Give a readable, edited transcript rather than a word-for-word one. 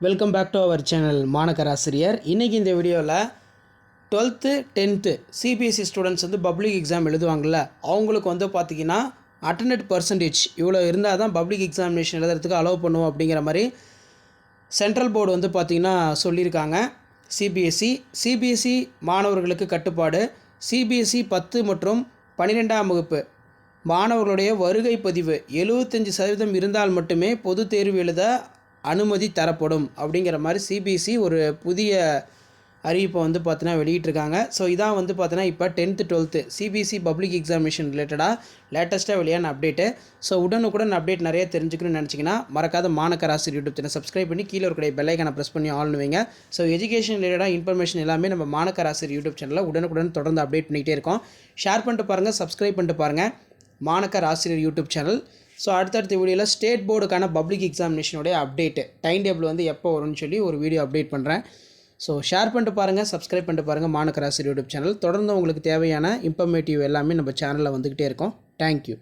Welcome back to our channel மாணக்கராசிரியர். இன்றைக்கி இந்த வீடியோவில் 12th 10th சிபிஎஸ்சி ஸ்டூடெண்ட்ஸ் வந்து பப்ளிக் எக்ஸாம் எழுதுவாங்கள்ல, அவங்களுக்கு வந்து பார்த்திங்கன்னா அட்டெண்டட் பர்சன்டேஜ் இவ்வளோ இருந்தால் தான் பப்ளிக் எக்ஸாமினேஷன் எழுதுறதுக்கு அலோவ் பண்ணுவோம் அப்படிங்கிற மாதிரி சென்ட்ரல் போர்டு வந்து பார்த்திங்கன்னா சொல்லியிருக்காங்க. சிபிஎஸ்சி மாணவர்களுக்கு கட்டுப்பாடு. சிபிஎஸ்சி 10 மற்றும் 12ஆம் வகுப்பு மாணவர்களுடைய வருகை பதிவு 75% இருந்தால் மட்டுமே பொது தேர்வு எழுத அனுமதி தரப்படும் அப்படிங்கிற மாதிரி சிபிஎஸ்சி ஒரு புதிய அறிவிப்பை வந்து பார்த்தீங்கன்னா வெளியிட்டிருக்காங்க. ஸோ இதான் வந்து பார்த்தீங்கன்னா இப்போ 10th 12th CBSE public examination ரிலேட்டடாக லேட்டஸ்ட்டாக வெளியான அப்டேட்டு. ஸோ உடனுக்குடன் அப்டேட் நிறைய தெரிஞ்சுக்கணும்னு நினச்சிங்கன்னா மறக்காத மாணக்கராசிரியர் யூடியூப் சேனல் சப்ஸ்கிரைப் பண்ணி கீழே இருக்கிற பெல் ஐக்கானை ப்ரெஸ் பண்ணி ஆல்னு வைங்க. ஸோ எஜுகேஷன் ரிலேட்டடாக இன்ஃபர்மேஷன் எல்லாமே நம்ம மாணக்கராசிரியர் யூடியூப் சேனலில் உடனுக்குடன் தொடர்ந்து அப்டேட் பண்ணிகிட்டே இருக்கோம். ஷேர் பண்ணிட்டு பாருங்கள், சப்ஸ்கிரைப் பண்ணிட்டு பாருங்கள் மாணக்கராசிரியர் யூடியூப் சேனல். ஸோ அடுத்தடுத்த வீடியோவில் ஸ்டேட் போர்டுக்கான பப்ளிக் எக்ஸாமினேஷனுடைய அப்டேட்டு டைம் டேபிள் வந்து எப்போ வரும்னு சொல்லி ஒரு வீடியோ அப்டேட் பண்ணுறேன். ஸோ ஷேர் பண்ணிட்டு பாருங்கள், சப்ஸ்கிரைப் பண்ணிட்டு பாருங்கள் மாணக்கராசிரியர் யூடியூப் சேனல். தொடர்ந்து உங்களுக்கு தேவையான இன்ஃபர்மேட்டிவ் எல்லாமே நம்ம சேனலில் வந்துக்கிட்டே இருக்கோம். தேங்க்யூ.